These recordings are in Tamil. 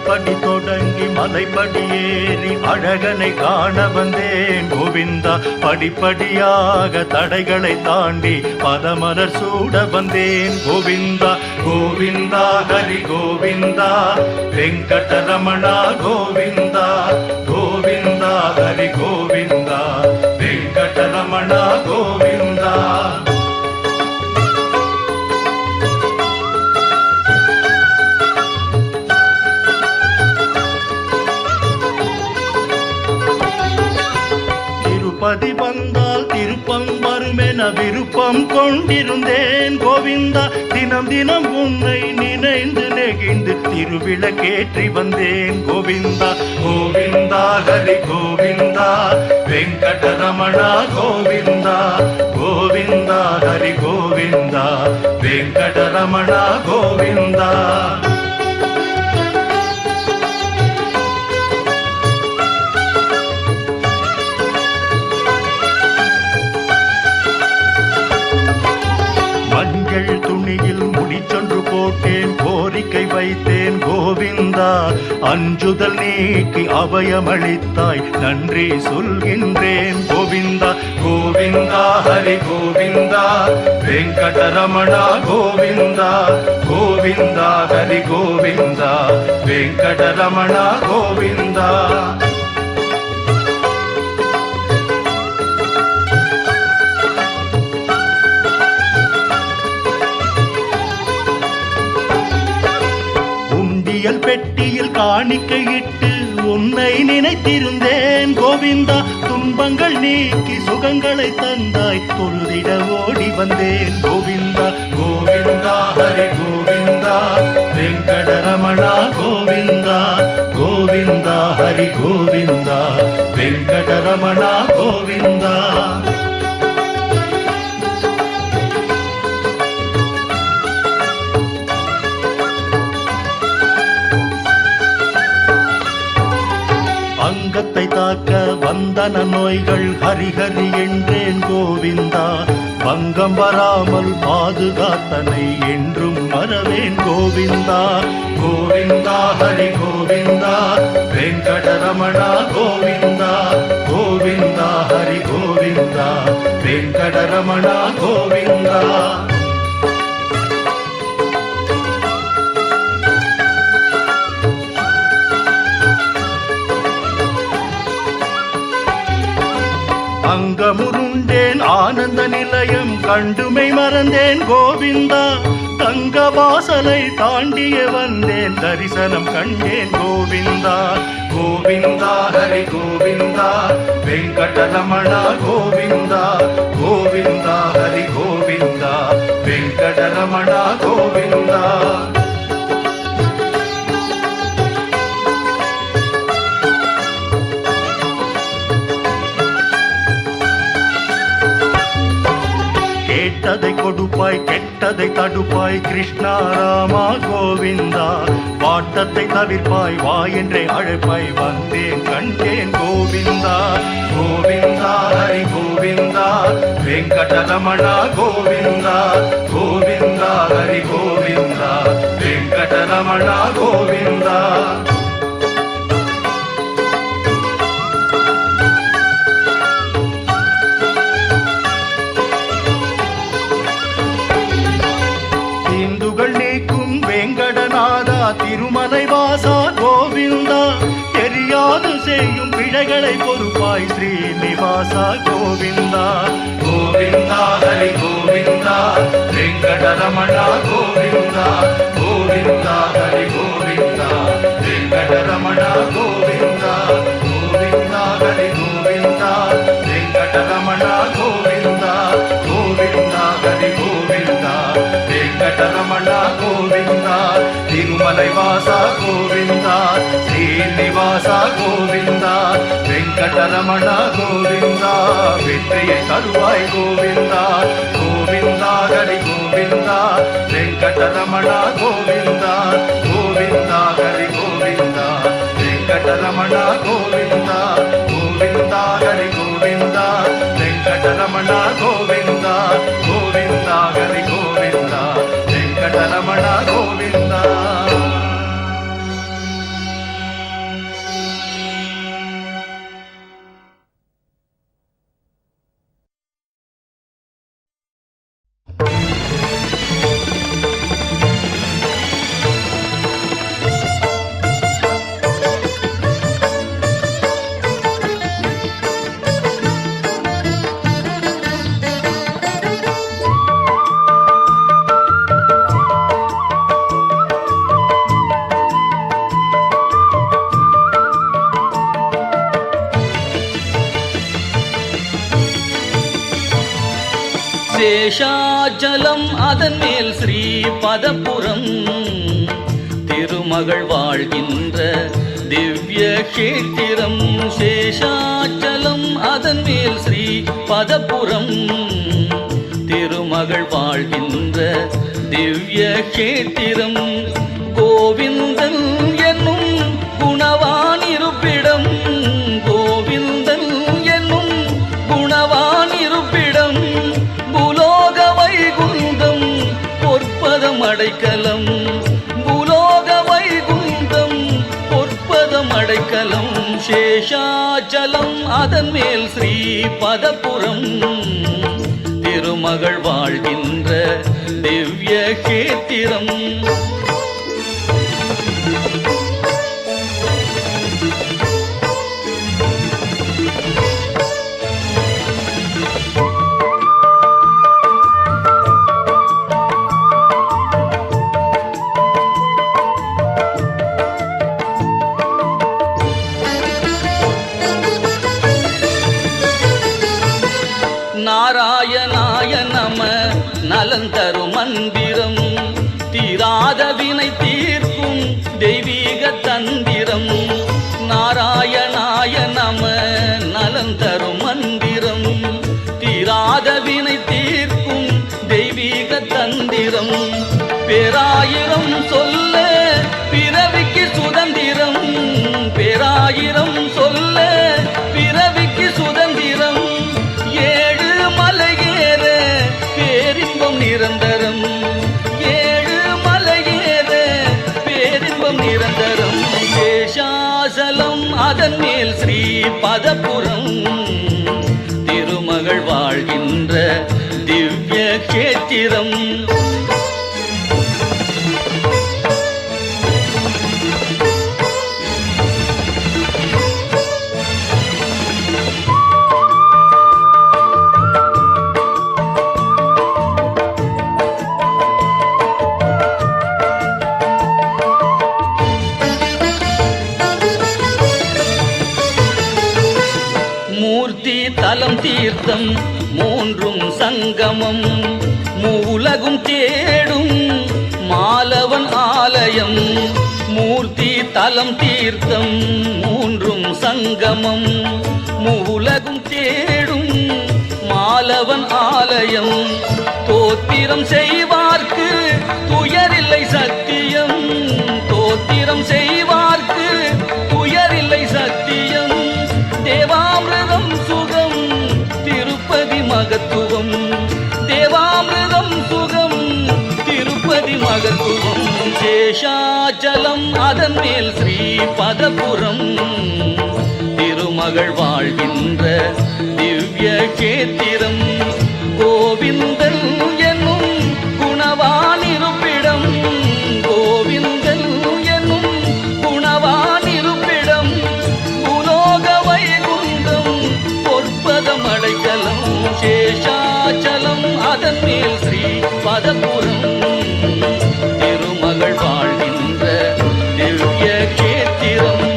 படிப்படி தொடங்கி மலைப்படி ஏறி அழகனை காண வந்தேன் கோவிந்தா. படிப்படியாக தடைகளை தாண்டி பதமலர் சூட வந்தேன் கோவிந்தா. கோவிந்தா ஹரி கோவிந்தா வெங்கடரமணா கோவிந்தா. கோவிந்தா ஹரி கோவிந்தா வெங்கடரமணா கோவிந்தா. திருப்பதி வந்தால் திருப்பம் வருமென விருப்பம் கொண்டிருந்தேன் கோவிந்தா. தினம் தினம் உன்னை நினைந்து நெகிழ்ந்து திருவிளக்கேற்றி வந்தேன் கோவிந்தா. கோவிந்தா ஹரி கோவிந்தா வெங்கடரமணா கோவிந்தா. கோவிந்தா ஹரி கோவிந்தா வெங்கடரமணா கோவிந்தா. துணியில் முடிச்சொன்று போட்டேன் கோரிக்கை வைத்தேன் கோவிந்தா. அஞ்சுதல் நீக்கி அபயமளித்தாய் நன்றி சொல்கின்றேன் கோவிந்தா. கோவிந்தா ஹரி கோவிந்தா வெங்கடரமணா கோவிந்தா. கோவிந்தா ஹரி கோவிந்தா வெங்கடரமணா கோவிந்தா. பெட்டியில் காணிக்கையிட்டு உன்னை நினைத்திருந்தேன் கோவிந்தா. துன்பங்கள் நீக்கி சுகங்களை தந்தாய் தொழுதிட ஓடி வந்தேன் கோவிந்தா. கோவிந்தா ஹரி கோவிந்தா வெங்கடரமணா கோவிந்தா. கோவிந்தா ஹரி கோவிந்தா வெங்கடரமணா கோவிந்தா. அங்கத்தை தாக்க வந்தன நோய்கள் ஹரிஹரி என்றேன் கோவிந்தா. பங்கம் வராமல் பாதுகாத்தனை என்றும் மறவேன் கோவிந்தா. கோவிந்தா ஹரி கோவிந்தா வெங்கடரமணா கோவிந்தா. கோவிந்தா ஹரி கோவிந்தா வெங்கடரமணா கோவிந்தா. அங்கமுருண்டேன் ஆனந்த நிலையம் கண்டுமை மறந்தேன் கோவிந்தா. தங்க வாசலை தாண்டிய வந்தேன் தரிசனம் கண்டேன் கோவிந்தா. கோவிந்தா ஹரி கோவிந்தா வெங்கடரமணா கோவிந்தா. கோவிந்தா ஹரி கோவிந்தா வெங்கடரமணா கோவிந்தா. கேட்டதை கொடுப்பாய் கெட்டதை தடுப்பாய் கிருஷ்ணா ராமா கோவிந்தா. வாட்டத்தை தவிர்ப்பாய் வா என்றே அழைப்பாய் வந்தேன் கண்டேன் கோவிந்தா. கோவிந்தா ஹரி கோவிந்தா வெங்கடரமணா கோவிந்தா. கோவிந்தா ஹரி கோவிந்தா வெங்கடரமணா கோவிந்தா. வெங்கடநாதா திருமலை வாசா கோவிந்தா. தெரியாது செய்யும் பிழைகளை பொறுப்பாய் ஸ்ரீனிவாசா கோவிந்தா. கோவிந்தா ஹரி கோவிந்தா வெங்கடரமணா கோவிந்தா. கோவிந்தா ஹரி கோவிந்தா வெங்கடரமணா கோவிந்தா. கோவிந்தா ஹரி கோவிந்தா வெங்கடரமணா கோவிந்தா. கோவிந்தா ஹரி கோவிந்தா வெங்கடரமணா கோவிந்தா. திருமலை வாசா கோவிந்தா. ஸ்ரீனிவாசா கோவிந்தா வெங்கடரமணா கோவிந்தா. வெற்றியை தருவாய் கோவிந்தா. கோவிந்தா ஹரி கோவிந்தா வெங்கடரமணா கோவிந்தா. கோவிந்தா ஹரி கோவிந்தா வெங்கடரமணா கோவிந்தா. கோவிந்தா ஹரி கோவிந்தா வெங்கடரமணா கோவிந்தா. கோவிந்தா ஹரி கோவிந்தா வெங்கடரமணா கோவிந்தா. சேஷாச்சலம் அதன் மேல் ஸ்ரீ பதபுரம் திருமகள் வாழ்கின்ற திவ்ய கஷேத்திரம். சேஷாச்சலம் அதன் மேல் ஸ்ரீ பதபுரம் திருமகள் வாழ்கின்ற திவ்ய கஷேத்திரம். கோவிந்தன் என்னும் குணவான் இருப்பிடம், கோவிந்தன் என்னும் குணவான் இருப்பிடம். பூலோக வைகுந்தம் பொற்பதம் அடைக்கலம், பூலோக வைகுந்தம் பொற்பதம் அடைக்கலம். சேஷாச்சலம் அதன் மேல் ஸ்ரீ பதபுரம் திருமகள் வாழ்கின்ற திவ்ய கஷேத்திரம். நாராயணாய நம நலந்தரும் மந்திரம், தீராத வினை தீர்க்கும் தெய்வீக தந்திரம். நாராயணாய நம நலந்தரும் மந்திரம், தீராத வினை தீர்க்கும் தெய்வீக தந்திரம். பேராயிரம் சொல்ல பிறவிக்கு சுதந்திரம், பேராயிரம் சொல்ல பிறவிக்கு சுதந்திரம். ஏழு மலையேற பேரின்பம் நிரந்தரம், ஏழு மலையேற பேரின்பம் நிரந்தரம். சேஷாசலம் அதன் மேல் ஸ்ரீ பதபுரம் திருமகள் வாழ்கின்ற திவ்ய கஷேத்திரம். தலம் தீர்த்தம் மூன்றும் சங்கமம், மூலகும் தேடும் மாலவன் ஆலயம். மூர்த்தி தலம் தீர்த்தம் மூன்றும் சங்கமம், மூலகும் தேடும் மாலவன் ஆலயம். தோத்திரம் செய்வார்க்கு துயரில்லை சத்தியம், தோத்திரம் செய்வார்க்கு துயரில்லை சத்தியம். தேவாமிர்தம் சுகம் திருப்பதி மகத்துவம், தேவாமிர்தம் சுகம் திருப்பதி மகத்துவம். சேஷாச்சலம் அதன் மேல் ஸ்ரீ பதபுரம் திருமகள் வாழ்கின்ற திவ்ய கஷேத்திரம். கோவிந்தன் என்னும் குணவான் இருப்பிடம், கோவிந்தன் என்னும் குணவான் இருப்பிடம். பூலோக வைகுந்தம் பொற்பதம் அடைக்கலம். சேஷாச்சலம் அதன் மேல் ஸ்ரீ பதபுரம் திருமகள் வாழ்கின்ற திவ்ய கஷேத்திரம்.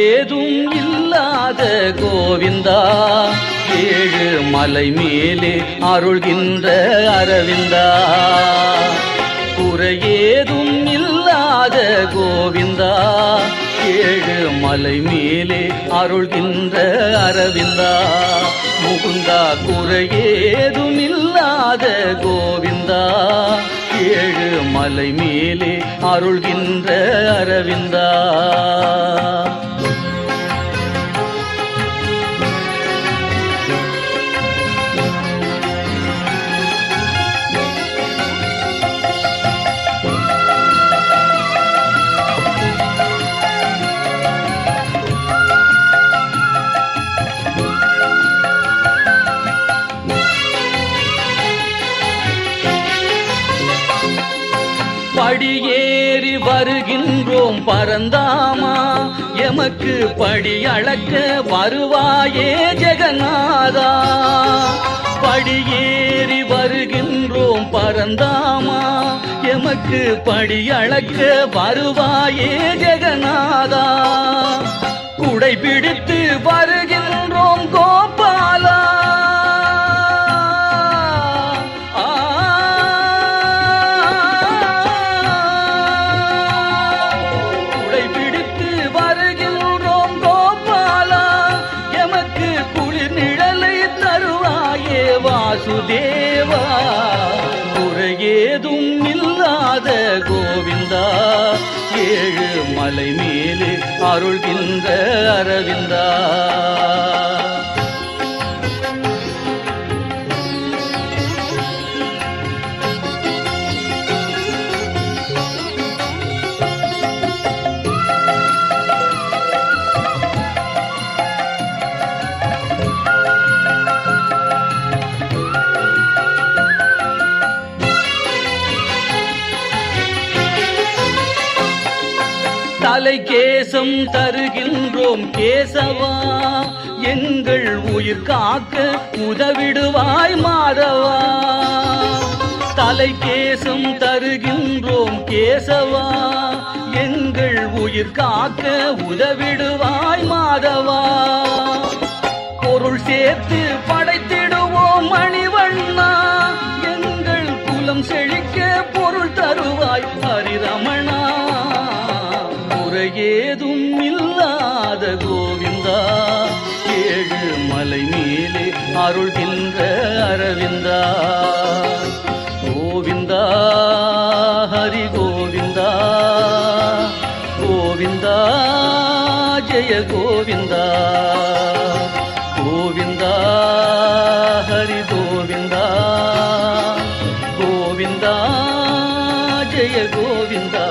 ஏதும் இல்லாத கோவிந்தா, ஏழு மலை மேலே அருள்கின்ற அரவிந்தா. குறையேதும் இல்லாத கோவிந்தா, ஏழு மலை மேலே அருள்கின்ற அரவிந்தா. முகுந்தா குறையேதும் இல்லாத கோவிந்தா, ஏழு மலை மேலே அருள்கின்ற அரவிந்தா. படியேறி வருகின்றோம் பரந்தாமா, எமக்கு படி அளக்க வருவாயே ஜெகநாதா. படியேறி வருகின்றோம் பரந்தாமா, எமக்கு படி அளக்க வருவாயே ஜெகநாதா. குடை பிடித்து வருகின்றோம் கோபாலா, குடை பிடித்து வருகின்றோம் கோபாலா, எமக்கு குளிர் நிழலை தருவாயே வாசுதேவா. குறையேதும் இல்லாத கோவிந்தா, ஏழு மலை மேலே அருள்கின்ற அரவிந்தா. தலை கேசம் தருகின்றோம் கேசவா, எங்கள் உயிர் காக்க உதவிடுவாய் மாதவா. தலை கேசம் தருகின்றோம் கேசவா, எங்கள் உயிர் காக்க உதவிடுவாய் மாதவா. பொருள் சேர்த்து படைத்திடுவோம் மணிவண்ணா, எங்கள் குலம் செழிக்க பொருள் தருவாய் ஹரிரமணா. ஏதும் இல்லாத கோவிந்தா, ஏழு மலை மேலே அருள்கின்ற அரவிந்தா. கோவிந்தா ஹரி கோவிந்தா, கோவிந்தா ஜெய கோவிந்தா. கோவிந்தா ஹரி கோவிந்தா, கோவிந்தா ஜெய கோவிந்தா.